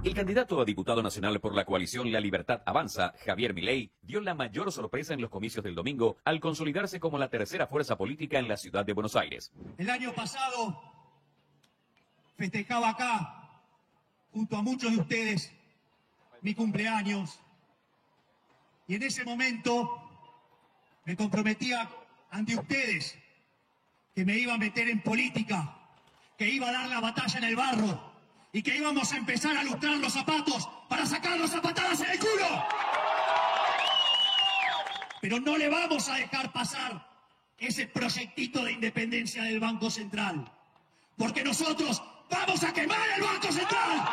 El candidato a diputado nacional por la coalición La Libertad Avanza, Javier Milei, dio la mayor sorpresa en los comicios del domingo al consolidarse como la tercera fuerza política en la ciudad de Buenos Aires. El año pasado festejaba acá, junto a muchos de ustedes, mi cumpleaños. Y en ese momento me comprometía ante ustedes que me iba a meter en política, que iba a dar la batalla en el barro y que íbamos a empezar a lustrar los zapatos para sacarlos a patadas en el culo. Pero no le vamos a dejar pasar ese proyectito de independencia del Banco Central, porque nosotros vamos a quemar el Banco Central.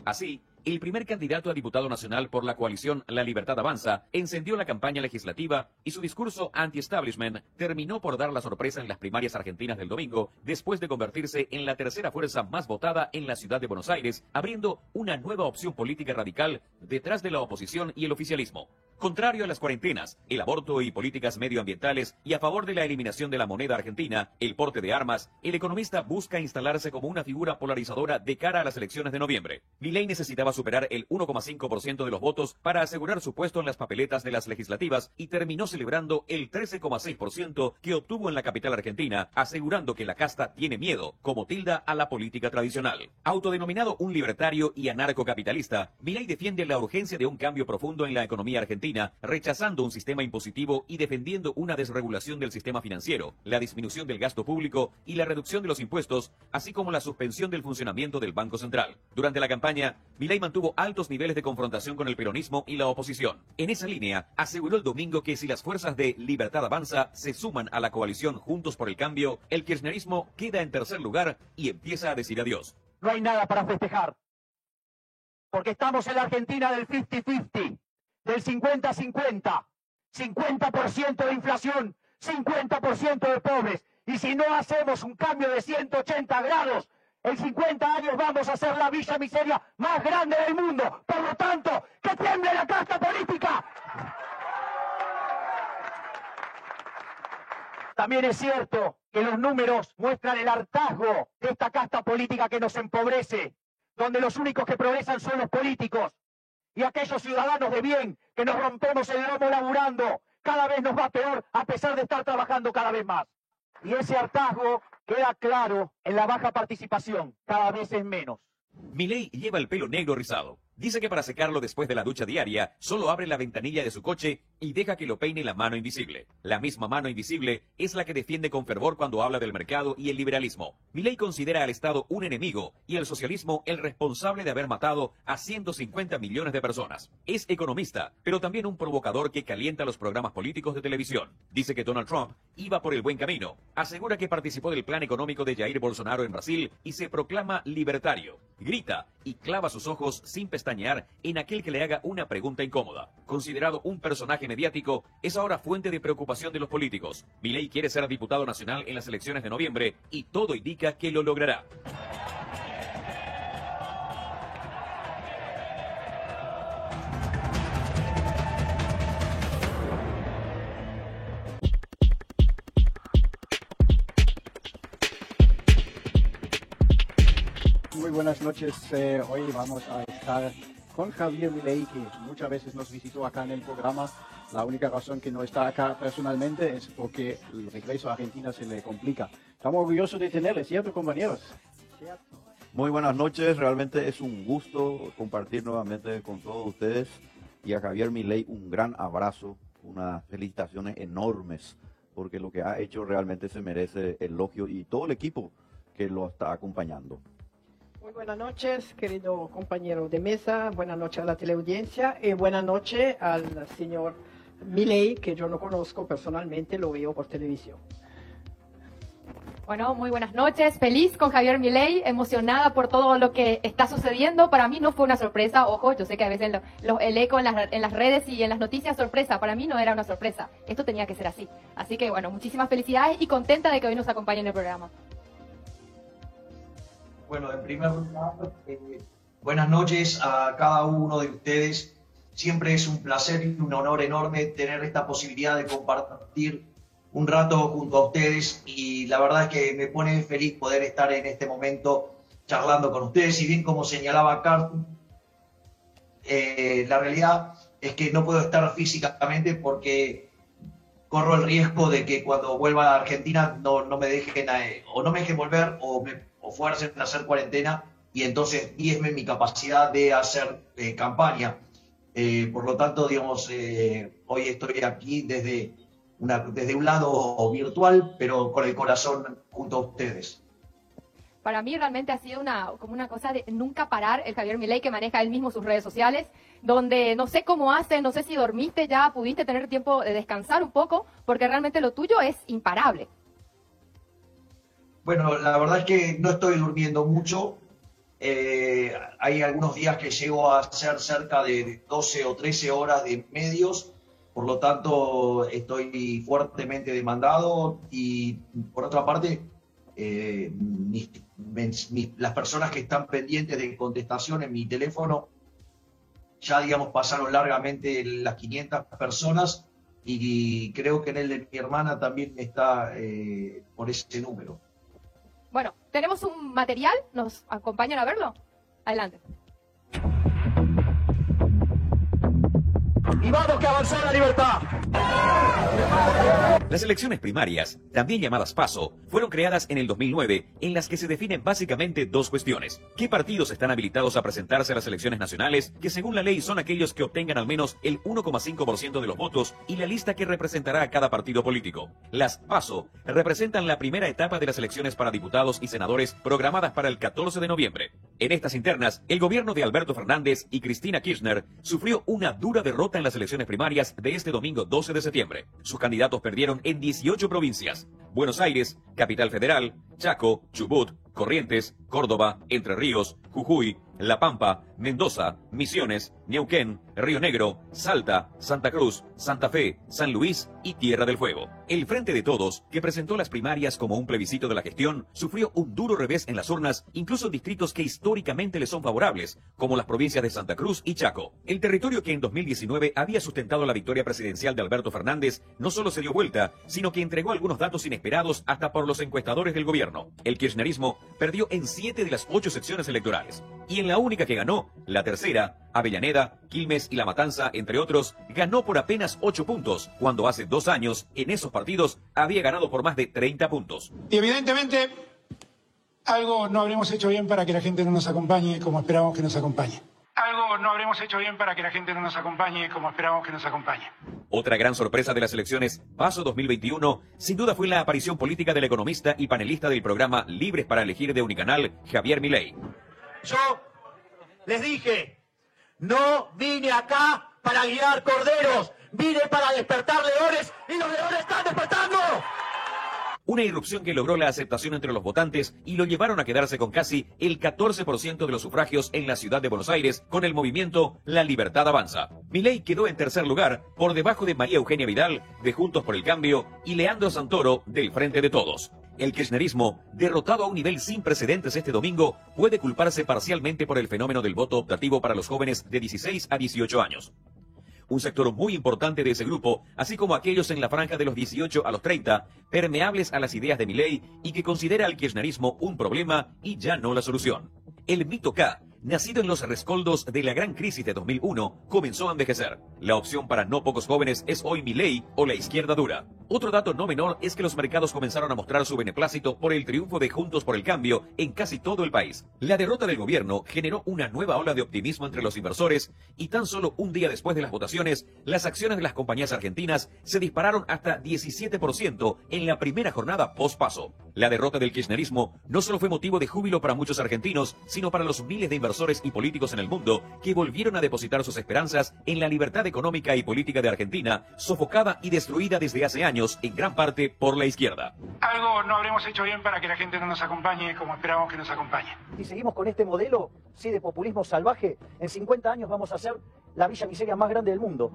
Así, el primer candidato a diputado nacional por la coalición La Libertad Avanza encendió la campaña legislativa y su discurso anti-establishment terminó por dar la sorpresa en las primarias argentinas del domingo, después de convertirse en la tercera fuerza más votada en la ciudad de Buenos Aires, abriendo una nueva opción política radical detrás de la oposición y el oficialismo. Contrario a las cuarentenas, el aborto y políticas medioambientales y a favor de la eliminación de la moneda argentina, el porte de armas, el economista busca instalarse como una figura polarizadora de cara a las elecciones de noviembre. Milei necesitaba superar el 1,5% de los votos para asegurar su puesto en las papeletas de las legislativas y terminó celebrando el 13,6% que obtuvo en la capital argentina, asegurando que la casta tiene miedo, como tilda a la política tradicional. Autodenominado un libertario y anarcocapitalista, Milei defiende la urgencia de un cambio profundo en la economía argentina, rechazando un sistema impositivo y defendiendo una desregulación del sistema financiero, la disminución del gasto público y la reducción de los impuestos, así como la suspensión del funcionamiento del Banco Central. Durante la campaña, Milei mantuvo altos niveles de confrontación con el peronismo y la oposición. En esa línea, aseguró el domingo que si las fuerzas de Libertad Avanza se suman a la coalición Juntos por el Cambio, el kirchnerismo queda en tercer lugar y empieza a decir adiós. No hay nada para festejar, porque estamos en la Argentina del 50-50. Del 50-50, 50% de inflación, 50% de pobres. Y si no hacemos un cambio de 180 grados, en 50 años vamos a ser la villa miseria más grande del mundo. Por lo tanto, ¡que tiemble la casta política! También es cierto que los números muestran el hartazgo de esta casta política que nos empobrece, donde los únicos que progresan son los políticos. Y aquellos ciudadanos de bien que nos rompemos el lomo laburando, cada vez nos va peor a pesar de estar trabajando cada vez más. Y ese hartazgo queda claro en la baja participación, cada vez es menos. Milei lleva el pelo negro rizado. Dice que para secarlo después de la ducha diaria, solo abre la ventanilla de su coche y deja que lo peine la mano invisible. La misma mano invisible es la que defiende con fervor cuando habla del mercado y el liberalismo. Milei considera al Estado un enemigo y al socialismo el responsable de haber matado a 150 millones de personas. Es economista, pero también un provocador que calienta los programas políticos de televisión. Dice que Donald Trump iba por el buen camino. Asegura que participó del plan económico de Jair Bolsonaro en Brasil y se proclama libertario. Grita y clava sus ojos sin pestañear en aquel que le haga una pregunta incómoda. Considerado un personaje mediático, es ahora fuente de preocupación de los políticos. Milei quiere ser diputado nacional en las elecciones de noviembre y todo indica que lo logrará. Muy buenas noches, hoy vamos a estar con Javier Milei, que muchas veces nos visitó acá en el programa. La única razón que no está acá personalmente es porque el regreso a Argentina se le complica. Estamos orgullosos de tenerle, ¿cierto, compañeros? ¿Cierto? Muy buenas noches, realmente es un gusto compartir nuevamente con todos ustedes y a Javier Milei un gran abrazo, unas felicitaciones enormes, porque lo que ha hecho realmente se merece elogio y todo el equipo que lo está acompañando. Muy buenas noches, querido compañero de mesa, buenas noches a la teleaudiencia y buenas noches al señor Milei, que yo no conozco personalmente, lo veo por televisión. Bueno, muy buenas noches, feliz con Javier Milei, emocionada por todo lo que está sucediendo. Para mí no fue una sorpresa, ojo, yo sé que a veces el eco en las redes y en las noticias sorpresa, para mí no era una sorpresa, esto tenía que ser así. Así que bueno, muchísimas felicidades y contenta de que hoy nos acompañe en el programa. Bueno, en primer lugar, buenas noches a cada uno de ustedes. Siempre es un placer y un honor enorme tener esta posibilidad de compartir un rato junto a ustedes y la verdad es que me pone feliz poder estar en este momento charlando con ustedes, y bien como señalaba Carlos, la realidad es que no puedo estar físicamente porque corro el riesgo de que cuando vuelva a Argentina no me dejen o no me dejen volver o fuercen a hacer cuarentena, y entonces diezme mi capacidad de hacer campaña. Por lo tanto, digamos, hoy estoy aquí desde un lado virtual, pero con el corazón junto a ustedes. Para mí realmente ha sido como una cosa de nunca parar el Javier Milei, que maneja él mismo sus redes sociales, donde no sé cómo hace, no sé si dormiste ya, pudiste tener tiempo de descansar un poco, porque realmente lo tuyo es imparable. Bueno, la verdad es que no estoy durmiendo mucho. Hay algunos días que llego a hacer cerca de 12 o 13 horas de medios, por lo tanto estoy fuertemente demandado, y por otra parte las personas que están pendientes de contestación en mi teléfono ya, digamos, pasaron largamente las 500 personas, y creo que en el de mi hermana también está por ese número. Bueno, tenemos un material, ¿nos acompañan a verlo? Adelante. Y vamos que avanzar la libertad. Las elecciones primarias, también llamadas PASO, fueron creadas en el 2009, en las que se definen básicamente dos cuestiones. ¿Qué partidos están habilitados a presentarse a las elecciones nacionales, que según la ley son aquellos que obtengan al menos el 1,5% de los votos, y la lista que representará a cada partido político? Las PASO representan la primera etapa de las elecciones para diputados y senadores programadas para el 14 de noviembre. En estas internas, el gobierno de Alberto Fernández y Cristina Kirchner sufrió una dura derrota en las elecciones primarias de este domingo 12 de septiembre. Sus candidatos perdieron en 18 provincias: Buenos Aires, Capital Federal, Chaco, Chubut, Corrientes, Córdoba, Entre Ríos, Jujuy, La Pampa, Mendoza, Misiones, Neuquén, Río Negro, Salta, Santa Cruz, Santa Fe, San Luis y Tierra del Fuego. El Frente de Todos, que presentó las primarias como un plebiscito de la gestión, sufrió un duro revés en las urnas, incluso en distritos que históricamente le son favorables, como las provincias de Santa Cruz y Chaco. El territorio que en 2019 había sustentado la victoria presidencial de Alberto Fernández no solo se dio vuelta, sino que entregó algunos datos inesperados hasta por los encuestadores del gobierno. El kirchnerismo perdió en 7 de las 8 secciones electorales. Y en la única que ganó, la tercera, Avellaneda, Quilmes y La Matanza, entre otros, ganó por apenas 8 puntos, cuando hace 2 años, en esos partidos, había ganado por más de 30 puntos. Y evidentemente, algo no habremos hecho bien para que la gente no nos acompañe como esperábamos que nos acompañe. Algo no habremos hecho bien para que la gente no nos acompañe como esperábamos que nos acompañe. Otra gran sorpresa de las elecciones PASO 2021, sin duda, fue la aparición política del economista y panelista del programa Libres para Elegir de Unicanal, Javier Milei. Yo les dije, no vine acá para guiar corderos, vine para despertar leones, y los leones están despertando. Una irrupción que logró la aceptación entre los votantes y lo llevaron a quedarse con casi el 14% de los sufragios en la ciudad de Buenos Aires con el movimiento La Libertad Avanza. Milei quedó en tercer lugar, por debajo de María Eugenia Vidal, de Juntos por el Cambio, y Leandro Santoro, del Frente de Todos. El kirchnerismo, derrotado a un nivel sin precedentes este domingo, puede culparse parcialmente por el fenómeno del voto optativo para los jóvenes de 16 a 18 años. Un sector muy importante de ese grupo, así como aquellos en la franja de los 18 a los 30, permeables a las ideas de Milei y que considera al kirchnerismo un problema y ya no la solución. El mito K, nacido en los rescoldos de la gran crisis de 2001, comenzó a envejecer. La opción para no pocos jóvenes es hoy Milei o la izquierda dura. Otro dato no menor es que los mercados comenzaron a mostrar su beneplácito por el triunfo de Juntos por el Cambio en casi todo el país. La derrota del gobierno generó una nueva ola de optimismo entre los inversores, y tan solo un día después de las votaciones, las acciones de las compañías argentinas se dispararon hasta 17% en la primera jornada post-PASO. La derrota del kirchnerismo no solo fue motivo de júbilo para muchos argentinos, sino para los miles de inversores y políticos en el mundo que volvieron a depositar sus esperanzas en la libertad económica y política de Argentina, sofocada y destruida desde hace años en gran parte por la izquierda. Algo no habremos hecho bien para que la gente no nos acompañe como esperábamos que nos acompañe. Si seguimos con este modelo, sí, de populismo salvaje, en 50 años vamos a ser la villa miseria más grande del mundo.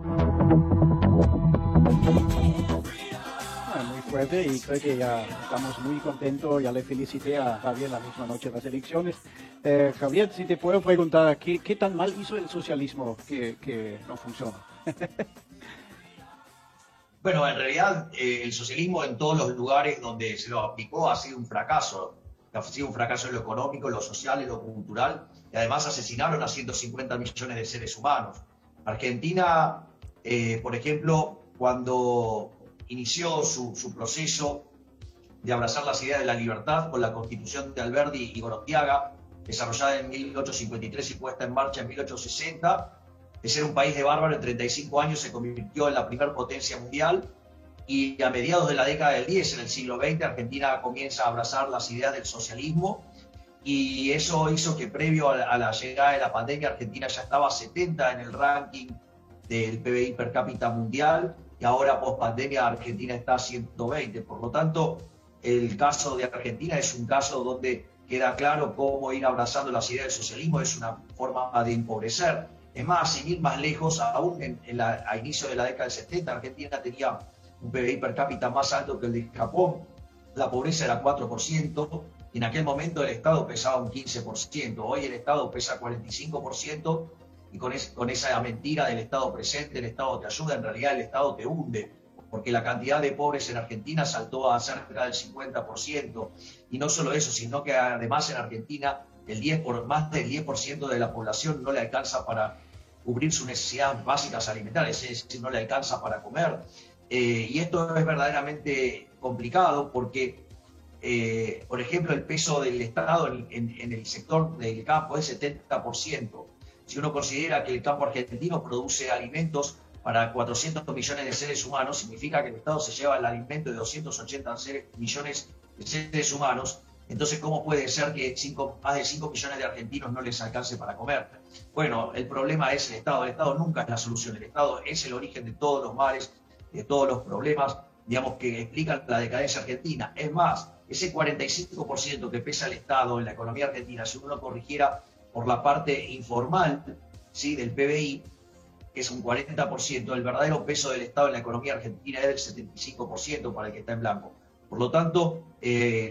Muy fuerte, y creo que ya estamos muy contentos. Ya le felicité a Javier la misma noche de las elecciones. Javier, si te puedo preguntar, ¿qué tan mal hizo el socialismo que no funciona? Bueno, en realidad el socialismo en todos los lugares donde se lo aplicó ha sido un fracaso. Ha sido un fracaso en lo económico, en lo social, en lo cultural, y además asesinaron a 150 millones de seres humanos. Argentina, por ejemplo, cuando inició su proceso de abrazar las ideas de la libertad con la Constitución de Alberdi y Gorostiaga, desarrollada en 1853 y puesta en marcha en 1860, de ser un país de bárbaro en 35 años se convirtió en la primera potencia mundial, y a mediados de la década del 10, en el siglo XX, Argentina comienza a abrazar las ideas del socialismo, y eso hizo que previo a la llegada de la pandemia, Argentina ya estaba 70 en el ranking del PBI per cápita mundial, y ahora post pandemia Argentina está a 120. Por lo tanto, el caso de Argentina es un caso donde queda claro cómo ir abrazando las ideas del socialismo es una forma de empobrecer. Es más, sin ir más lejos, aún a inicio de la década del 70, Argentina tenía un PBI per cápita más alto que el de Japón, la pobreza era 4%, y en aquel momento el Estado pesaba un 15%, hoy el Estado pesa 45%, y con esa mentira del Estado presente, el Estado te ayuda, en realidad el Estado te hunde, porque la cantidad de pobres en Argentina saltó a cerca del 50%, y no solo eso, sino que además en Argentina más del 10% de la población no le alcanza para cubrir sus necesidades básicas alimentarias, es decir, no le alcanza para comer. Y esto es verdaderamente complicado porque, por ejemplo, el peso del Estado en el sector del campo es 70%. Si uno considera que el campo argentino produce alimentos para 400 millones de seres humanos, significa que el Estado se lleva el alimento de 280 millones de seres humanos. Entonces, ¿cómo puede ser que más de 5 millones de argentinos no les alcance para comer? Bueno, el problema es el Estado. El Estado nunca es la solución. El Estado es el origen de todos los males, de todos los problemas, digamos, que explican la decadencia argentina. Es más, ese 45% que pesa el Estado en la economía argentina, si uno lo corrigiera por la parte informal, ¿sí?, del PBI, que es un 40%, el verdadero peso del Estado en la economía argentina es del 75% para el que está en blanco. Por lo tanto,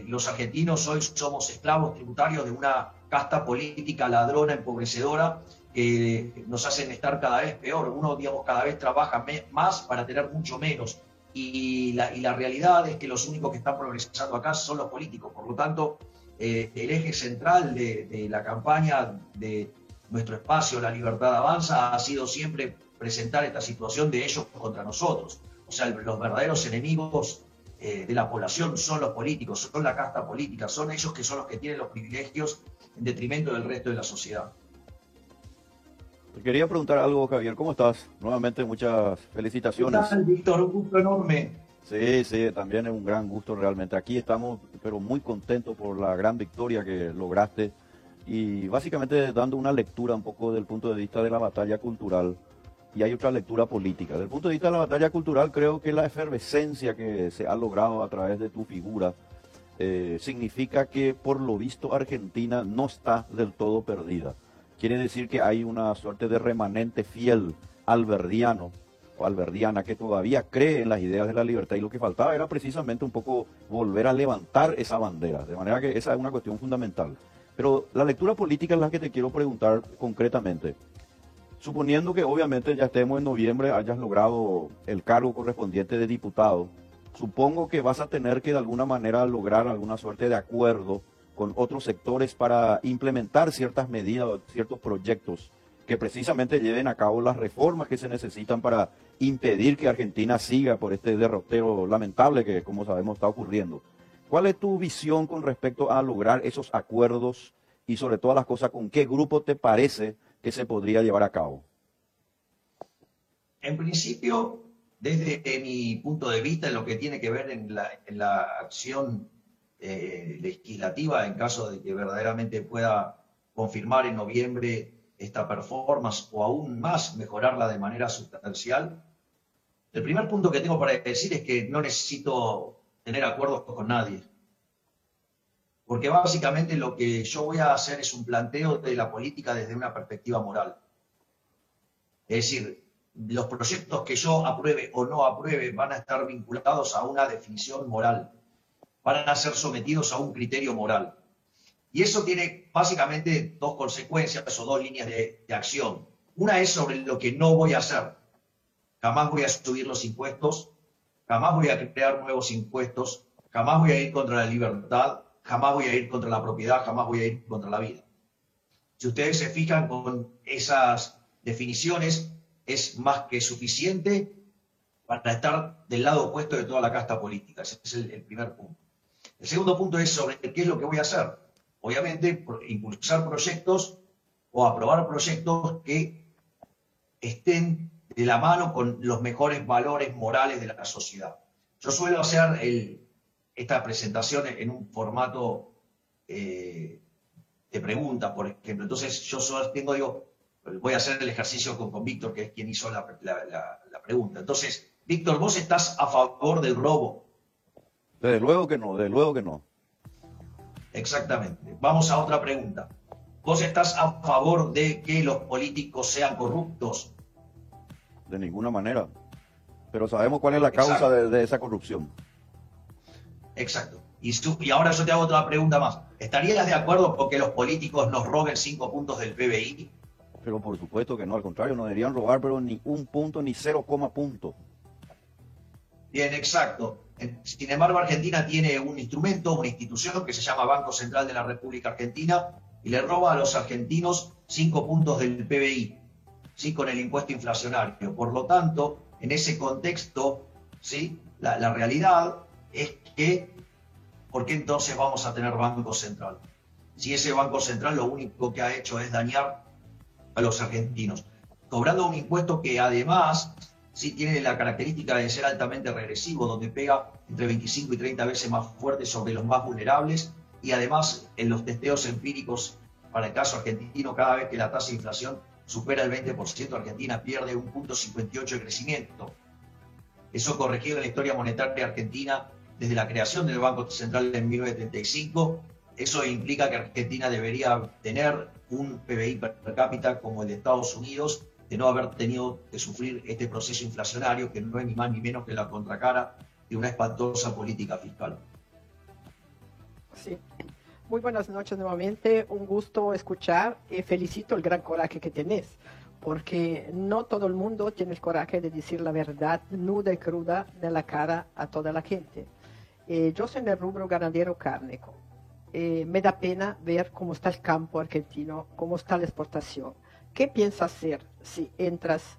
los argentinos hoy somos esclavos tributarios de una casta política ladrona, empobrecedora, que nos hacen estar cada vez peor. Uno, digamos, cada vez trabaja más para tener mucho menos. Y la realidad es que los únicos que están progresando acá son los políticos. Por lo tanto, el eje central de la campaña de nuestro espacio, La Libertad Avanza, ha sido siempre presentar esta situación de ellos contra nosotros. O sea, los verdaderos enemigos de la población son los políticos, son la casta política, son ellos que son los que tienen los privilegios en detrimento del resto de la sociedad. Te quería preguntar algo, Javier, ¿cómo estás? Nuevamente muchas felicitaciones. ¿Qué tal, Víctor? Un gusto enorme. Sí, sí, también es un gran gusto realmente. Aquí estamos, pero muy contentos por la gran victoria que lograste y básicamente dando una lectura un poco del punto de vista de la batalla cultural, y hay otra lectura política. Desde el punto de vista de la batalla cultural, creo que la efervescencia que se ha logrado a través de tu figura significa que por lo visto Argentina no está del todo perdida. Quiere decir que hay una suerte de remanente fiel alberdiano o alberdiana que todavía cree en las ideas de la libertad, y lo que faltaba era precisamente un poco volver a levantar esa bandera, de manera que esa es una cuestión fundamental. Pero la lectura política es la que te quiero preguntar concretamente. Suponiendo que obviamente ya estemos en noviembre, hayas logrado el cargo correspondiente de diputado, supongo que vas a tener que de alguna manera lograr alguna suerte de acuerdo con otros sectores para implementar ciertas medidas, ciertos proyectos que precisamente lleven a cabo las reformas que se necesitan para impedir que Argentina siga por este derrotero lamentable que, como sabemos, está ocurriendo. ¿Cuál es tu visión con respecto a lograr esos acuerdos y sobre todas las cosas, con qué grupo te parece que se podría llevar a cabo? En principio, desde mi punto de vista, en lo que tiene que ver en la acción legislativa, en caso de que verdaderamente pueda confirmar en noviembre esta performance o aún más mejorarla de manera sustancial, el primer punto que tengo para decir es que no necesito tener acuerdos con nadie. Porque básicamente lo que yo voy a hacer es un planteo de la política desde una perspectiva moral. Es decir, los proyectos que yo apruebe o no apruebe van a estar vinculados a una definición moral, van a ser sometidos a un criterio moral. Y eso tiene básicamente dos consecuencias o dos líneas de acción. Una es sobre lo que no voy a hacer. Jamás voy a subir los impuestos, jamás voy a crear nuevos impuestos, jamás voy a ir contra la libertad, jamás voy a ir contra la propiedad, jamás voy a ir contra la vida. Si ustedes se fijan con esas definiciones, es más que suficiente para estar del lado opuesto de toda la casta política. Ese es el primer punto. El segundo punto es sobre qué es lo que voy a hacer. Obviamente, impulsar proyectos o aprobar proyectos que estén de la mano con los mejores valores morales de la sociedad. Yo suelo hacer esta presentación en un formato de preguntas, por ejemplo. Entonces, yo solo voy a hacer el ejercicio con Víctor, que es quien hizo la pregunta. Entonces, Víctor, ¿vos estás a favor del robo? Desde luego que no, desde luego que no. Exactamente. Vamos a otra pregunta. ¿Vos estás a favor de que los políticos sean corruptos? De ninguna manera. Pero sabemos cuál es la causa de esa corrupción. Exacto. Y ahora yo te hago otra pregunta más. ¿Estarías de acuerdo con que los políticos nos roben 5 puntos del PBI? Pero por supuesto que no, al contrario, no deberían robar, pero ni un punto, ni 0, punto. Bien, exacto. Sin embargo, Argentina tiene un instrumento, una institución que se llama Banco Central de la República Argentina y le roba a los argentinos 5 puntos del PBI, ¿sí? Con el impuesto inflacionario. Por lo tanto, en ese contexto, ¿sí? La realidad es que, ¿por qué entonces vamos a tener Banco Central? Si ese Banco Central lo único que ha hecho es dañar a los argentinos, cobrando un impuesto que además sí tiene la característica de ser altamente regresivo, donde pega entre 25 y 30 veces más fuerte sobre los más vulnerables, y además en los testeos empíricos para el caso argentino, cada vez que la tasa de inflación supera el 20%, Argentina pierde 1,58 de crecimiento. Eso corregido en la historia monetaria argentina desde la creación del Banco Central en 1935. Eso implica que Argentina debería tener un PBI per cápita como el de Estados Unidos, de no haber tenido que sufrir este proceso inflacionario que no es ni más ni menos que la contracara de una espantosa política fiscal. Sí. Muy buenas noches nuevamente, un gusto escuchar y felicito el gran coraje que tenés, porque no todo el mundo tiene el coraje de decir la verdad nuda y cruda de la cara a toda la gente. Yo soy en el rubro ganadero cárnico. Me da pena ver cómo está el campo argentino, cómo está la exportación. ¿Qué piensas hacer si entras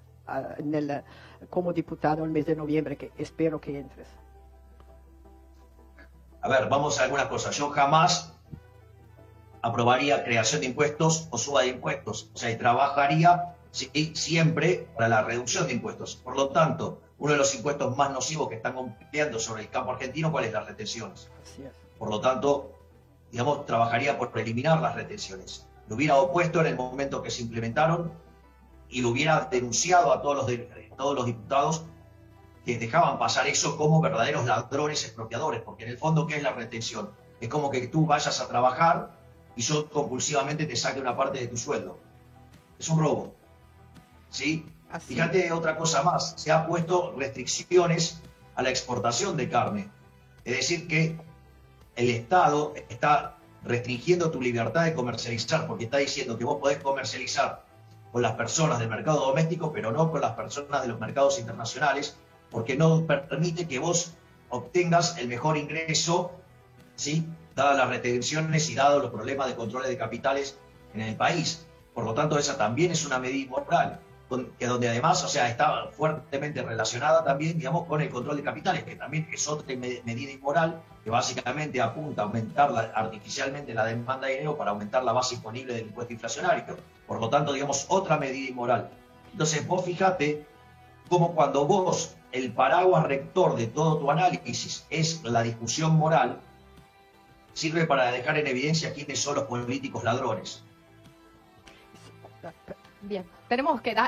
como diputado el mes de noviembre, que espero que entres? A ver, vamos a algunas cosas. Yo jamás aprobaría creación de impuestos o suba de impuestos. O sea, y trabajaría siempre para la reducción de impuestos. Por lo tanto, uno de los impuestos más nocivos que están cumpliendo sobre el campo argentino, ¿cuál es? Las retenciones. Por lo tanto, digamos, trabajaría por eliminar las retenciones. Lo hubiera opuesto en el momento que se implementaron y lo hubiera denunciado a todos los diputados que dejaban pasar eso como verdaderos ladrones expropiadores, porque en el fondo, ¿qué es la retención? Es como que tú vayas a trabajar y yo compulsivamente te saque una parte de tu sueldo. Es un robo. ¿Sí? Fíjate otra cosa más, se ha puesto restricciones a la exportación de carne. Es decir, que el Estado está restringiendo tu libertad de comercializar, porque está diciendo que vos podés comercializar con las personas del mercado doméstico, pero no con las personas de los mercados internacionales, porque no permite que vos obtengas el mejor ingreso, ¿sí? Dadas las retenciones y dados los problemas de controles de capitales en el país. Por lo tanto, esa también es una medida inmoral, que donde además, o sea, está fuertemente relacionada también, digamos, con el control de capitales, que también es otra medida inmoral, que básicamente apunta a aumentar artificialmente la demanda de dinero para aumentar la base imponible del impuesto inflacionario. Por lo tanto, digamos, otra medida inmoral. Entonces, vos fijate cómo cuando vos, el paraguas rector de todo tu análisis es la discusión moral, sirve para dejar en evidencia quiénes son los políticos ladrones. Bien, tenemos que ir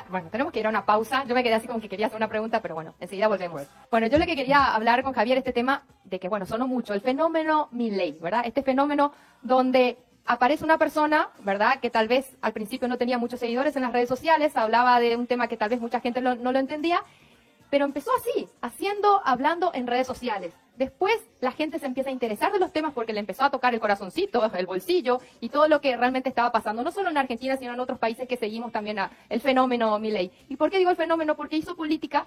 a una pausa. Yo me quedé así como que quería hacer una pregunta, pero bueno, enseguida volvemos. Bueno, yo lo que quería hablar con Javier, este tema de que, bueno, sonó mucho, el fenómeno Milei, ¿verdad? Este fenómeno donde aparece una persona, ¿verdad?, que tal vez al principio no tenía muchos seguidores en las redes sociales, hablaba de un tema que tal vez mucha gente no lo entendía, pero empezó así, hablando en redes sociales. Después la gente se empieza a interesar de los temas porque le empezó a tocar el corazoncito, el bolsillo y todo lo que realmente estaba pasando, no solo en Argentina, sino en otros países que seguimos también el fenómeno Milei. ¿Y por qué digo el fenómeno? Porque hizo política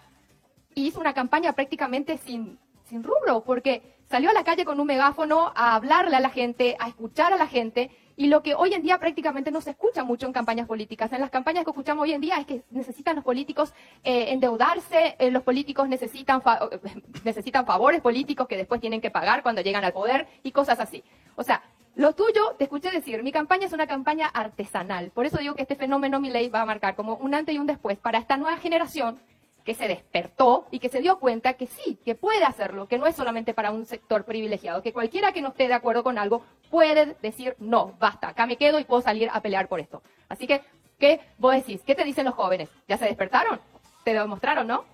y hizo una campaña prácticamente sin sin rubro, porque salió a la calle con un megáfono a hablarle a la gente, a escuchar a la gente, y lo que hoy en día prácticamente no se escucha mucho en campañas políticas. En las campañas que escuchamos hoy en día es que necesitan los políticos endeudarse, los políticos necesitan favores políticos que después tienen que pagar cuando llegan al poder y cosas así. O sea, lo tuyo, te escuché decir, mi campaña es una campaña artesanal. Por eso digo que este fenómeno Milei va a marcar como un antes y un después para esta nueva generación que se despertó y que se dio cuenta que sí, que puede hacerlo, que no es solamente para un sector privilegiado, que cualquiera que no esté de acuerdo con algo puede decir, no, basta, acá me quedo y puedo salir a pelear por esto. Así que, ¿qué vos decís? ¿Qué te dicen los jóvenes? ¿Ya se despertaron? Te lo demostraron, ¿no?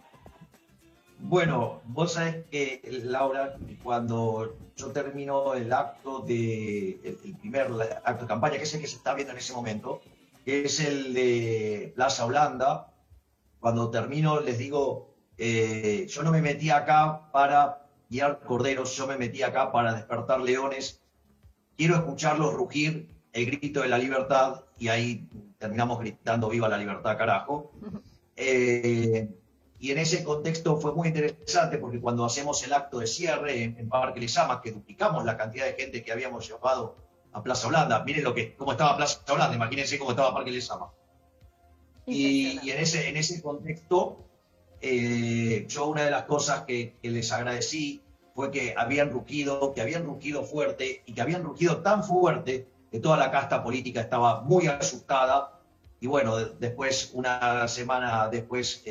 Bueno, vos sabés que, Laura, cuando yo termino el acto el primer acto de campaña, que es el que se está viendo en ese momento, que es el de Plaza Holanda, cuando termino les digo, yo no me metí acá para guiar corderos, yo me metí acá para despertar leones, quiero escucharlos rugir el grito de la libertad, y ahí terminamos gritando viva la libertad, carajo. Y en ese contexto fue muy interesante porque cuando hacemos el acto de cierre en Parque Lezama, que duplicamos la cantidad de gente que habíamos llevado a Plaza Holanda, miren cómo estaba Plaza Holanda, imagínense cómo estaba Parque Lezama. Y en ese contexto, yo una de las cosas que les agradecí fue que habían rugido fuerte, y que habían rugido tan fuerte que toda la casta política estaba muy asustada. Y bueno, después, una semana después,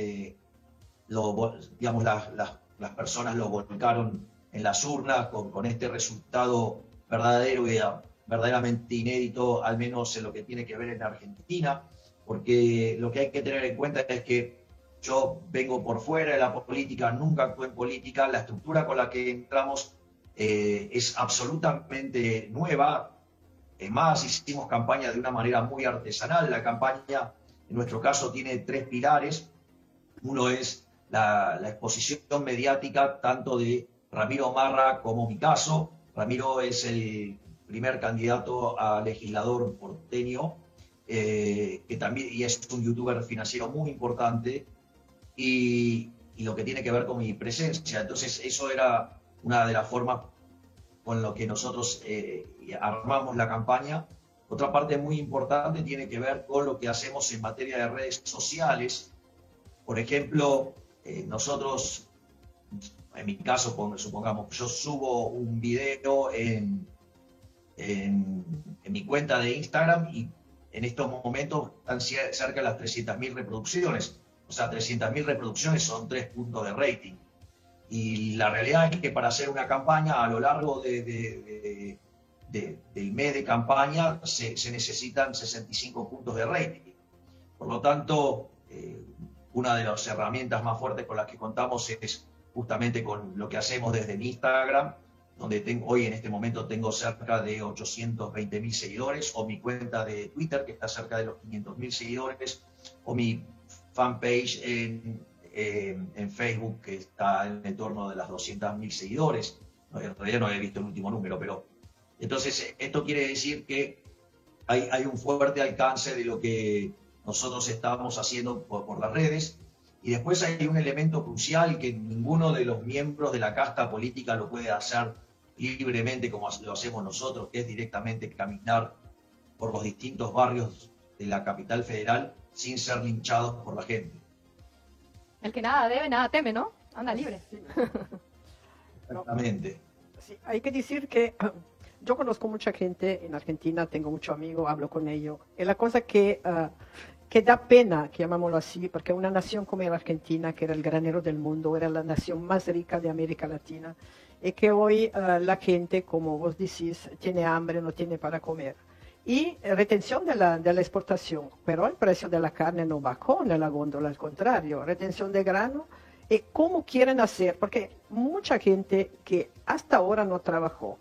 las personas lo volcaron en las urnas con este resultado verdadero y verdaderamente inédito, al menos en lo que tiene que ver en Argentina, porque lo que hay que tener en cuenta es que yo vengo por fuera de la política, nunca actué en política, la estructura con la que entramos es absolutamente nueva. Es más, hicimos campaña de una manera muy artesanal. La campaña, en nuestro caso, tiene 3 pilares. Uno es la exposición mediática, tanto de Ramiro Marra como mi caso. Ramiro es el primer candidato a legislador porteño, que también y es un youtuber financiero muy importante, y lo que tiene que ver con mi presencia. Entonces, eso era una de las formas con lo que nosotros armamos la campaña. Otra parte muy importante tiene que ver con lo que hacemos en materia de redes sociales. Por ejemplo, nosotros, en mi caso, supongamos, yo subo un video en mi cuenta de Instagram y en estos momentos están cerca de las 300.000 reproducciones. O sea, 300.000 reproducciones son 3 puntos de rating. Y la realidad es que para hacer una campaña a lo largo del mes de campaña se necesitan 65 puntos de rating. Por lo tanto, una de las herramientas más fuertes con las que contamos es justamente con lo que hacemos desde mi Instagram, donde hoy en este momento tengo cerca de 820.000 seguidores, o mi cuenta de Twitter, que está cerca de los 500.000 seguidores, o mi fanpage en Facebook, que está en el torno de las 200.000 seguidores. En realidad no he visto el último número, pero entonces esto quiere decir que hay un fuerte alcance de lo que nosotros estamos haciendo por las redes. Y después hay un elemento crucial que ninguno de los miembros de la casta política lo puede hacer libremente como lo hacemos nosotros, que es directamente caminar por los distintos barrios de la capital federal sin ser linchados por la gente. El que nada debe, nada teme, ¿no? Anda libre. Exactamente. Sí, hay que decir que yo conozco mucha gente en Argentina, tengo muchos amigos, hablo con ellos. Es la cosa que da pena, llamámoslo así, porque una nación como la Argentina, que era el granero del mundo, era la nación más rica de América Latina, y que hoy la gente, como vos decís, tiene hambre, no tiene para comer. Y retención de la exportación, pero el precio de la carne no bajó en la góndola, al contrario, retención de grano. ¿Y cómo quieren hacer? Porque mucha gente que hasta ahora no trabajó,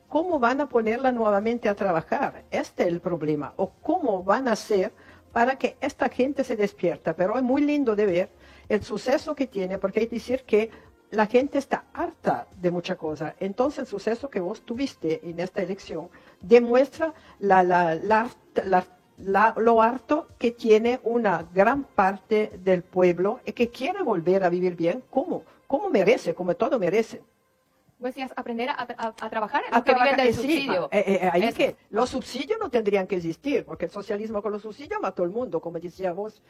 ¿cómo van a ponerla nuevamente a trabajar? Este es el problema. ¿O cómo van a hacer para que esta gente se despierta? Pero es muy lindo de ver el suceso que tiene, porque hay que decir que la gente está harta de muchas cosas. Entonces el suceso que vos tuviste en esta elección demuestra lo harto que tiene una gran parte del pueblo y que quiere volver a vivir bien como merece, como todo merece. Vos decías aprender a trabajar en los que viven del subsidio. Ahí es que los subsidios no tendrían que existir, porque el socialismo con los subsidios mató al mundo, como decía vos,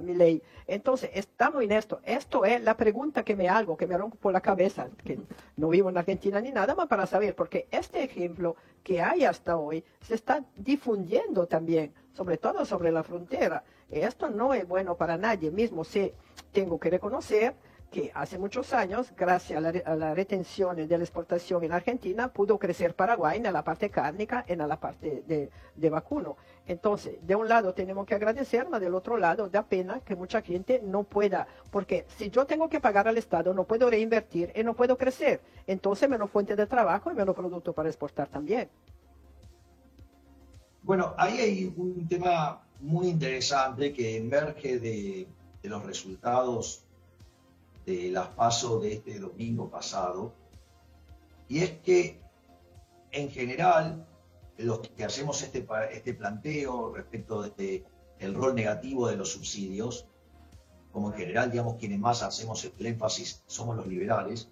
Milei. Entonces, estamos en esto. Esto es la pregunta que me hago, que me rompo por la cabeza, que no vivo en Argentina ni nada más para saber, porque este ejemplo que hay hasta hoy se está difundiendo también, sobre todo sobre la frontera. Esto no es bueno para nadie, mismo si tengo que reconocer que hace muchos años, gracias a la retención de la exportación en Argentina, pudo crecer Paraguay en la parte cárnica, en la parte de vacuno. Entonces, de un lado tenemos que agradecer, pero del otro lado da pena que mucha gente no pueda, porque si yo tengo que pagar al Estado, no puedo reinvertir y no puedo crecer. Entonces, menos fuente de trabajo y menos producto para exportar también. Bueno, ahí hay un tema muy interesante que emerge de los resultados de las PASO de este domingo pasado, y es que en general los que hacemos este planteo respecto del rol negativo de los subsidios, como en general, digamos, quienes más hacemos el énfasis somos los liberales,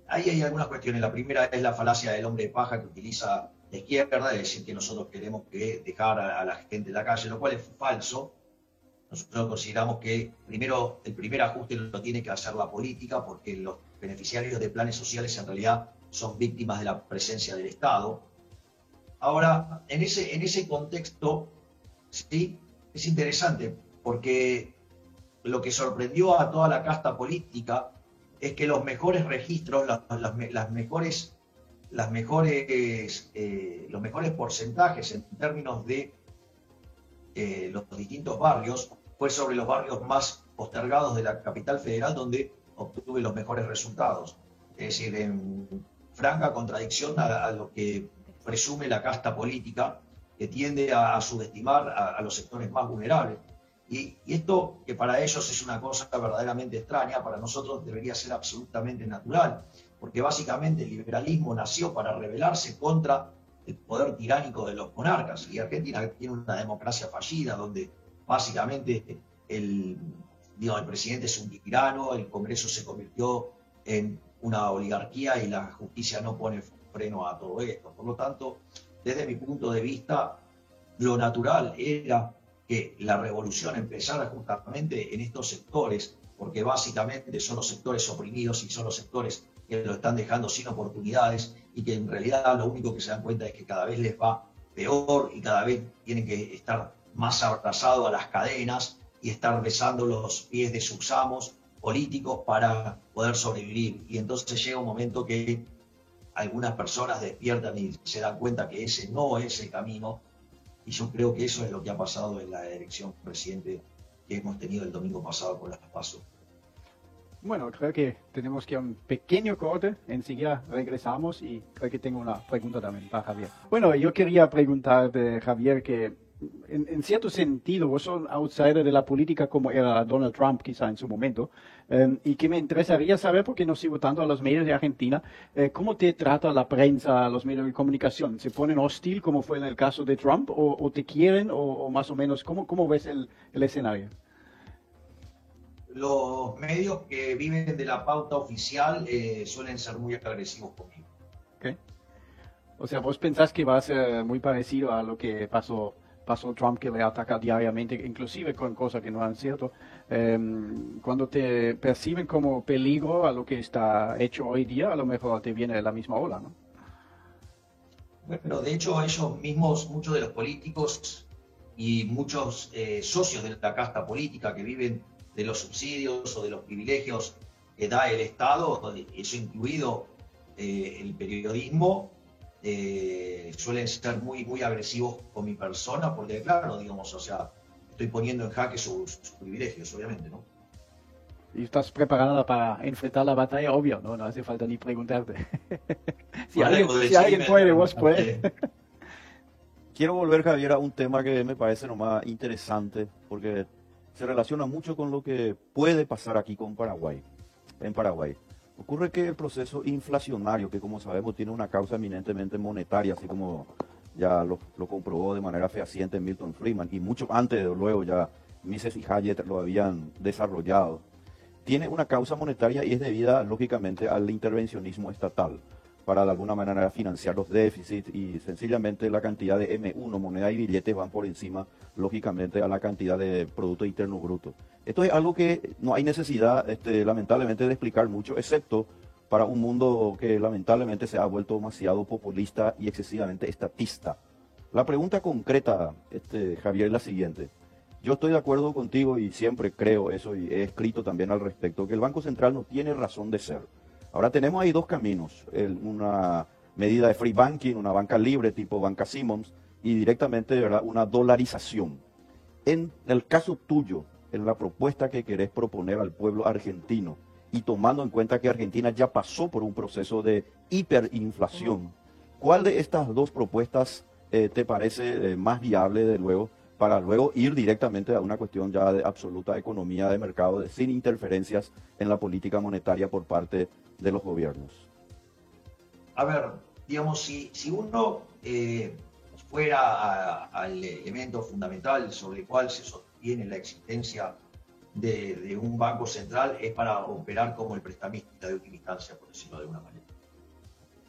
ahí hay algunas cuestiones. La primera es la falacia del hombre de paja que utiliza la izquierda, de decir que nosotros queremos dejar a la gente en la calle, lo cual es falso. Nosotros consideramos que el primer ajuste lo tiene que hacer la política, porque los beneficiarios de planes sociales en realidad son víctimas de la presencia del Estado. Ahora, en ese contexto, sí, es interesante, porque lo que sorprendió a toda la casta política es que los mejores registros, los mejores porcentajes en términos de los distintos barrios fue sobre los barrios más postergados de la capital federal, donde obtuve los mejores resultados. Es decir, en franca contradicción a lo que presume la casta política, que tiende a subestimar a los sectores más vulnerables. Y esto, que para ellos es una cosa verdaderamente extraña, para nosotros debería ser absolutamente natural, porque básicamente el liberalismo nació para rebelarse contra el poder tiránico de los monarcas. Y Argentina tiene una democracia fallida, donde básicamente el presidente es un tirano, el Congreso se convirtió en una oligarquía y la justicia no pone freno a todo esto. Por lo tanto, desde mi punto de vista, lo natural era que la revolución empezara justamente en estos sectores, porque básicamente son los sectores oprimidos y son los sectores que lo están dejando sin oportunidades, y que en realidad lo único que se dan cuenta es que cada vez les va peor y cada vez tienen que estar más abrazados a las cadenas y estar besando los pies de sus amos políticos para poder sobrevivir. Y entonces llega un momento que algunas personas despiertan y se dan cuenta que ese no es el camino, y yo creo que eso es lo que ha pasado en la elección presidente que hemos tenido el domingo pasado con las PASO. Bueno, creo que tenemos que ir a un pequeño corte, enseguida regresamos y creo que tengo una pregunta también para Javier. Bueno, yo quería preguntarte, Javier, que en cierto sentido vos sos un outsider de la política como era Donald Trump quizá en su momento, y que me interesaría saber, porque no sigo tanto a los medios de Argentina, ¿cómo te trata la prensa, los medios de comunicación? ¿Se ponen hostil como fue en el caso de Trump o te quieren o más o menos? ¿Cómo ves el escenario? Los medios que viven de la pauta oficial suelen ser muy agresivos conmigo. Okay. O sea, ¿vos pensás que va a ser muy parecido a lo que pasó Trump, que le ataca diariamente, inclusive con cosas que no han cierto? Cuando te perciben como peligro a lo que está hecho hoy día, a lo mejor te viene la misma ola, ¿no? Bueno, de hecho ellos mismos, muchos de los políticos y muchos socios de la casta política que viven de los subsidios o de los privilegios que da el Estado, eso incluido el periodismo, suelen ser muy, muy agresivos con mi persona, porque claro, digamos, o sea, estoy poniendo en jaque sus privilegios, obviamente, ¿no? Y estás preparada para enfrentar la batalla, obvio, ¿no? No hace falta ni preguntarte. si alguien puede, vos puedes. Quiero volver, Javier, a un tema que me parece nomás interesante, porque se relaciona mucho con lo que puede pasar aquí con Paraguay, en Paraguay. Ocurre que el proceso inflacionario, que como sabemos tiene una causa eminentemente monetaria, así como ya lo comprobó de manera fehaciente Milton Friedman, y mucho antes de luego ya Mises y Hayek lo habían desarrollado, tiene una causa monetaria y es debida, lógicamente, al intervencionismo estatal para de alguna manera financiar los déficits y sencillamente la cantidad de M1, moneda y billetes van por encima, lógicamente, a la cantidad de Producto Interno Bruto. Esto es algo que no hay necesidad, lamentablemente, de explicar mucho, excepto para un mundo que lamentablemente se ha vuelto demasiado populista y excesivamente estatista. La pregunta concreta, Javier, es la siguiente. Yo estoy de acuerdo contigo y siempre creo eso y he escrito también al respecto, que el Banco Central no tiene razón de ser. Ahora tenemos ahí dos caminos, una medida de free banking, una banca libre tipo banca Simmons y directamente, ¿verdad?, una dolarización. En el caso tuyo, en la propuesta que querés proponer al pueblo argentino y tomando en cuenta que Argentina ya pasó por un proceso de hiperinflación, ¿cuál de estas dos propuestas te parece más viable, de luego, para luego ir directamente a una cuestión ya de absoluta economía de mercado, sin interferencias en la política monetaria por parte de los gobiernos? A ver, digamos, si uno fuera al elemento fundamental sobre el cual se sostiene la existencia de un banco central, es para operar como el prestamista de última instancia, por decirlo de alguna manera.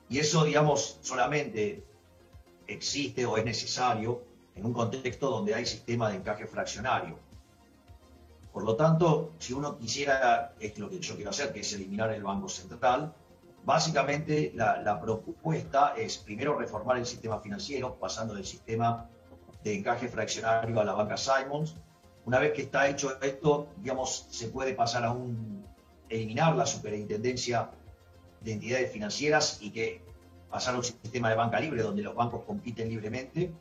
Y eso, digamos, solamente existe o es necesario en un contexto donde hay sistema de encaje fraccionario. Por lo tanto, si uno quisiera, es lo que yo quiero hacer, que es eliminar el Banco Central, básicamente la propuesta es primero reformar el sistema financiero, pasando del sistema de encaje fraccionario a la banca Simmons. Una vez que está hecho esto, digamos, se puede pasar a eliminar la superintendencia de entidades financieras y que pasar a un sistema de banca libre donde los bancos compiten libremente.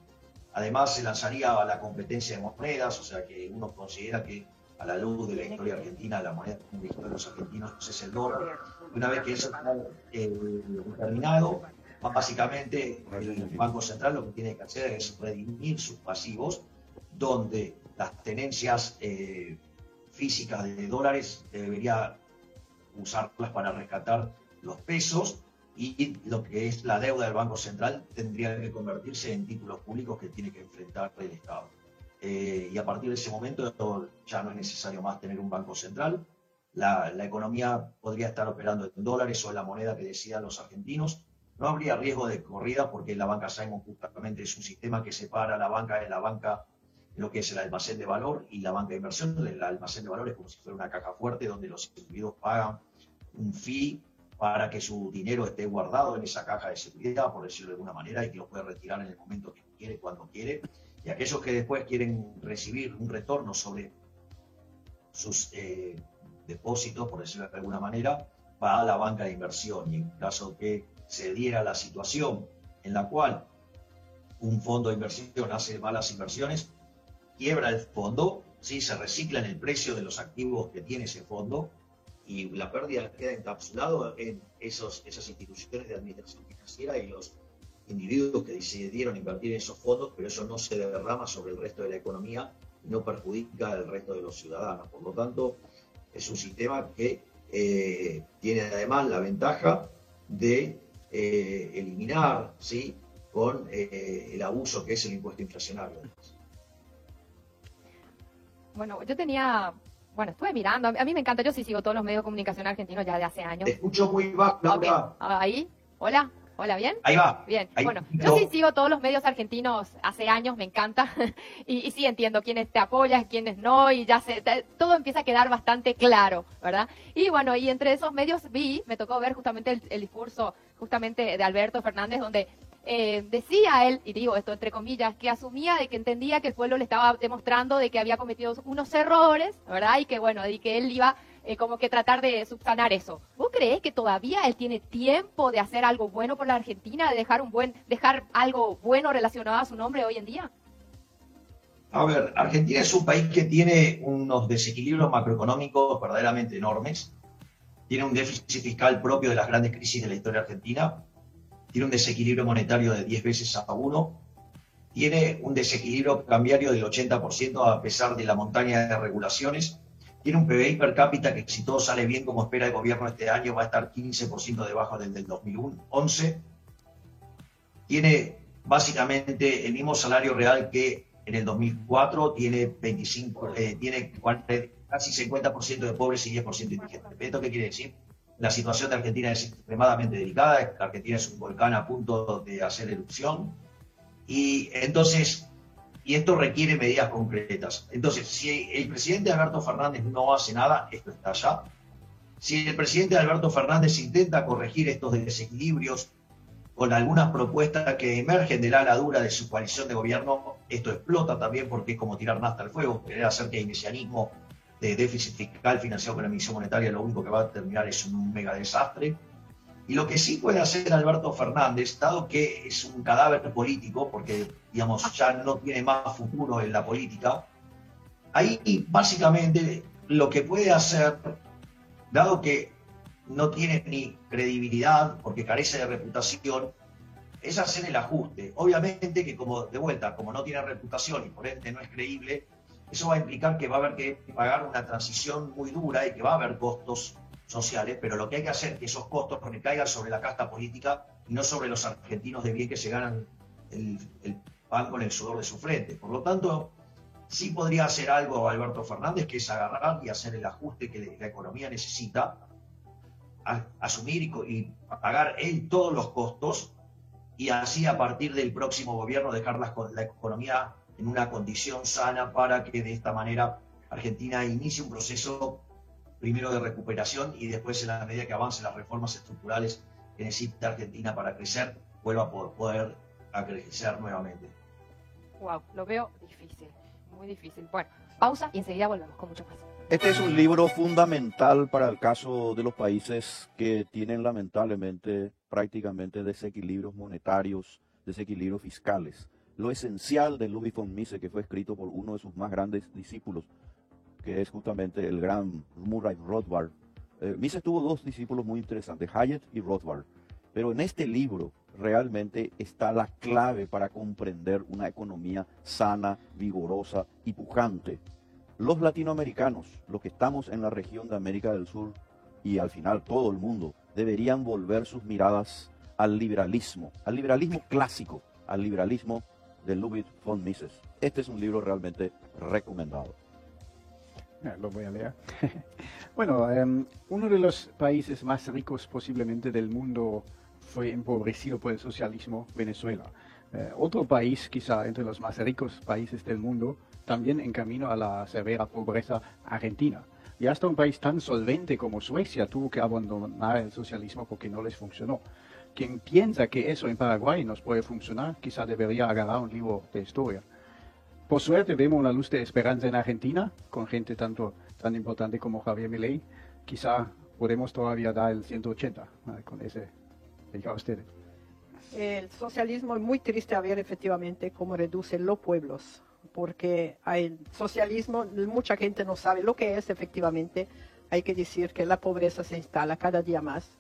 Además, se lanzaría la competencia de monedas, o sea que uno considera que a la luz de la historia argentina, la moneda de los argentinos es el dólar. Una vez que eso está terminado, básicamente el Banco Central lo que tiene que hacer es redimir sus pasivos, donde las tenencias físicas de dólares debería usarlas para rescatar los pesos, y lo que es la deuda del Banco Central tendría que convertirse en títulos públicos que tiene que enfrentar el Estado. Y a partir de ese momento ya no es necesario más tener un Banco Central. La economía podría estar operando en dólares o en la moneda que decidan los argentinos. No habría riesgo de corrida porque la banca Simon justamente es un sistema que separa la banca de lo que es el almacén de valor y la banca de inversión. El almacén de valor es como si fuera una caja fuerte donde los individuos pagan un fee para que su dinero esté guardado en esa caja de seguridad, por decirlo de alguna manera, y que lo puede retirar en el momento que quiere, cuando quiere. Y aquellos que después quieren recibir un retorno sobre sus depósitos, por decirlo de alguna manera, va a la banca de inversión. Y en caso que se diera la situación en la cual un fondo de inversión hace malas inversiones, quiebra el fondo, ¿sí? Se recicla en el precio de los activos que tiene ese fondo, y la pérdida queda encapsulado en esas instituciones de administración financiera y los individuos que decidieron invertir en esos fondos, pero eso no se derrama sobre el resto de la economía y no perjudica al resto de los ciudadanos. Por lo tanto, es un sistema que tiene además la ventaja de eliminar, ¿sí?, con el abuso que es el impuesto inflacionario. Bueno, estuve mirando, a mí me encanta, yo sí sigo todos los medios de comunicación argentinos ya de hace años. Te escucho muy bajo, Laura. Okay. Ahí, hola, ¿bien? Ahí va. Bien, ahí bueno, no. yo sí sigo todos los medios argentinos hace años, me encanta, y sí entiendo quiénes te apoyan, quiénes no, y ya sé, todo empieza a quedar bastante claro, ¿verdad? Y bueno, y entre esos medios me tocó ver justamente el discurso justamente de Alberto Fernández, donde decía él, y digo esto entre comillas, que asumía de que entendía que el pueblo le estaba demostrando de que había cometido unos errores, ¿verdad? Y que bueno, y que él iba como que tratar de subsanar eso. ¿Vos creés que todavía él tiene tiempo de hacer algo bueno por la Argentina, de dejar algo bueno relacionado a su nombre hoy en día? A ver, Argentina es un país que tiene unos desequilibrios macroeconómicos verdaderamente enormes. Tiene un déficit fiscal propio de las grandes crisis de la historia argentina. Tiene un desequilibrio monetario de 10 veces a 1, tiene un desequilibrio cambiario del 80% a pesar de la montaña de regulaciones, tiene un PBI per cápita que, si todo sale bien como espera el gobierno este año, va a estar 15% debajo del 2011, tiene básicamente el mismo salario real que en el 2004 tiene casi 50% de pobres y 10% indigentes. ¿Esto qué quiere decir? La situación de Argentina es extremadamente delicada. Argentina es un volcán a punto de hacer erupción. Y entonces, esto requiere medidas concretas. Entonces, si el presidente Alberto Fernández no hace nada, esto estalla. Si el presidente Alberto Fernández intenta corregir estos desequilibrios con algunas propuestas que emergen de la ala dura de su coalición de gobierno, esto explota también, porque es como tirar nafta al fuego. Querer hacer keynesianismo de déficit fiscal financiado con la emisión monetaria, lo único que va a terminar es un mega desastre. Y lo que sí puede hacer Alberto Fernández, dado que es un cadáver político, porque digamos ya no tiene más futuro en la política, ahí básicamente lo que puede hacer, dado que no tiene ni credibilidad porque carece de reputación, es hacer el ajuste. Obviamente que como no tiene reputación y por ende no es creíble, eso va a implicar que va a haber que pagar una transición muy dura y que va a haber costos sociales, pero lo que hay que hacer es que esos costos recaigan sobre la casta política y no sobre los argentinos de bien que se ganan el pan con el sudor de su frente. Por lo tanto, sí podría hacer algo Alberto Fernández, que es agarrar y hacer el ajuste que la economía necesita, asumir y pagar él todos los costos, y así a partir del próximo gobierno dejar la economía en una condición sana para que de esta manera Argentina inicie un proceso primero de recuperación y después, en la medida que avancen las reformas estructurales que necesita Argentina para crecer, vuelva a poder crecer nuevamente. Wow, lo veo difícil, muy difícil. Bueno, pausa y enseguida volvemos con mucho más. Este es un libro fundamental para el caso de los países que tienen lamentablemente prácticamente desequilibrios monetarios, desequilibrios fiscales. Lo esencial de Ludwig von Mises, que fue escrito por uno de sus más grandes discípulos, que es justamente el gran Murray Rothbard. Mises tuvo dos discípulos muy interesantes, Hayek y Rothbard. Pero en este libro realmente está la clave para comprender una economía sana, vigorosa y pujante. Los latinoamericanos, los que estamos en la región de América del Sur y al final todo el mundo, deberían volver sus miradas al liberalismo clásico, al liberalismo de Ludwig von Mises. Este es un libro realmente recomendado. Lo voy a leer. Bueno, uno de los países más ricos posiblemente del mundo fue empobrecido por el socialismo, Venezuela. Otro país, quizá entre los más ricos países del mundo, también en camino a la severa pobreza, Argentina. Y hasta un país tan solvente como Suecia tuvo que abandonar el socialismo porque no les funcionó. Quien piensa que eso en Paraguay nos puede funcionar, quizá debería agarrar un libro de historia. Por suerte vemos una luz de esperanza en Argentina, con gente tan importante como Javier Milei. Quizá podemos todavía dar el 180 con ese. Diga ustedes. El socialismo es muy triste a ver efectivamente cómo reduce los pueblos, porque el socialismo, mucha gente no sabe lo que es efectivamente. Hay que decir que la pobreza se instala cada día más.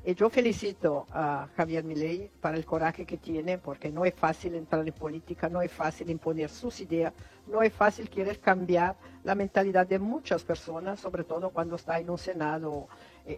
Y yo felicito a Javier Milei para el coraje que tiene, porque no es fácil entrar en política, no es fácil imponer sus ideas, no es fácil querer cambiar la mentalidad de muchas personas, sobre todo cuando está en un Senado,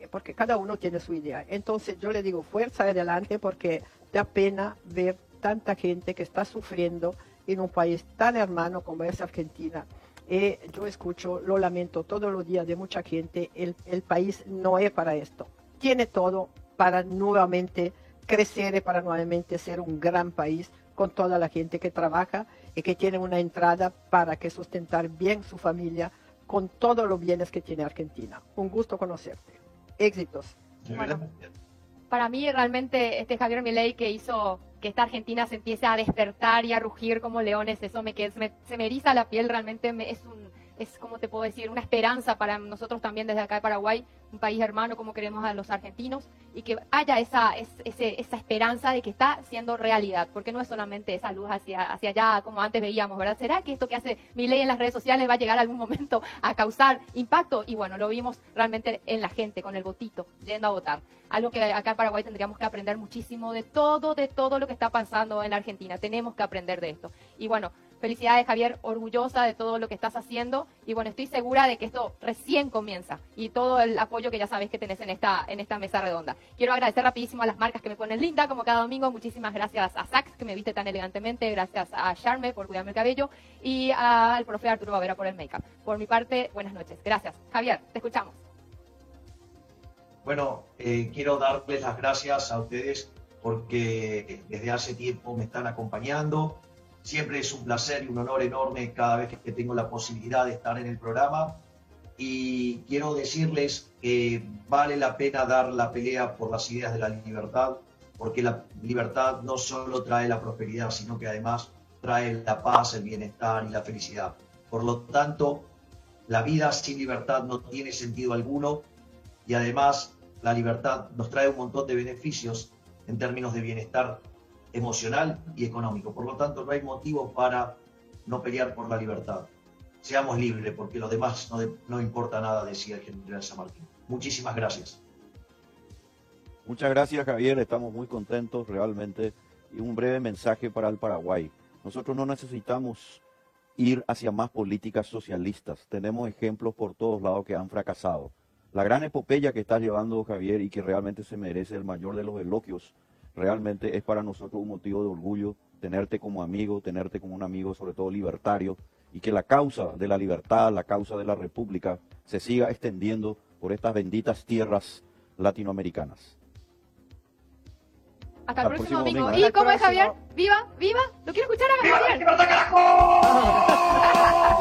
porque cada uno tiene su idea. Entonces yo le digo, fuerza adelante, porque da pena ver tanta gente que está sufriendo en un país tan hermano como es Argentina. Y yo escucho, lo lamento todos los días de mucha gente, el país no es para esto. Tiene todo para nuevamente crecer y para nuevamente ser un gran país con toda la gente que trabaja y que tiene una entrada para que sustentar bien su familia con todos los bienes que tiene Argentina. Un gusto conocerte. Éxitos. Bueno, para mí realmente Javier Milei que hizo que esta Argentina se empiece a despertar y a rugir como leones, eso se me eriza la piel, realmente es como te puedo decir, una esperanza para nosotros también desde acá de Paraguay, un país hermano como queremos a los argentinos, y que haya esa esperanza de que está siendo realidad, porque no es solamente esa luz hacia allá como antes veíamos, ¿verdad? ¿Será que esto que hace Milei en las redes sociales va a llegar algún momento a causar impacto? Y bueno, lo vimos realmente en la gente, con el votito, yendo a votar. Algo que acá en Paraguay tendríamos que aprender muchísimo de todo lo que está pasando en la Argentina. Tenemos que aprender de esto. Y bueno, Felicidades, Javier, orgullosa de todo lo que estás haciendo. Y bueno, estoy segura de que esto recién comienza. Y todo el apoyo que ya sabéis que tenés en esta mesa redonda. Quiero agradecer rapidísimo a las marcas que me ponen linda, como cada domingo. Muchísimas gracias a Sax, que me viste tan elegantemente. Gracias a Charme por cuidarme el cabello. Y al profe Arturo Bavera por el make-up. Por mi parte, buenas noches. Gracias. Javier, te escuchamos. Bueno, quiero darles las gracias a ustedes porque desde hace tiempo me están acompañando. Siempre es un placer y un honor enorme cada vez que tengo la posibilidad de estar en el programa. Y quiero decirles que vale la pena dar la pelea por las ideas de la libertad, porque la libertad no solo trae la prosperidad, sino que además trae la paz, el bienestar y la felicidad. Por lo tanto, la vida sin libertad no tiene sentido alguno y además la libertad nos trae un montón de beneficios en términos de bienestar emocional y económico. Por lo tanto, no hay motivo para no pelear por la libertad. Seamos libres, porque lo demás no importa nada, decía el general San Martín. Muchísimas gracias. Muchas gracias, Javier. Estamos muy contentos realmente. Y un breve mensaje para el Paraguay. Nosotros no necesitamos ir hacia más políticas socialistas. Tenemos ejemplos por todos lados que han fracasado. La gran epopeya que estás llevando, Javier, y que realmente se merece el mayor de los elogios, realmente es para nosotros un motivo de orgullo tenerte como amigo, tenerte como un amigo sobre todo libertario, y que la causa de la libertad, la causa de la república, se siga extendiendo por estas benditas tierras latinoamericanas. Hasta el próximo domingo. ¿Eh? ¿Y cómo es, Javier? ¿Viva? ¿Viva? ¿Lo quiero escuchar a Javier?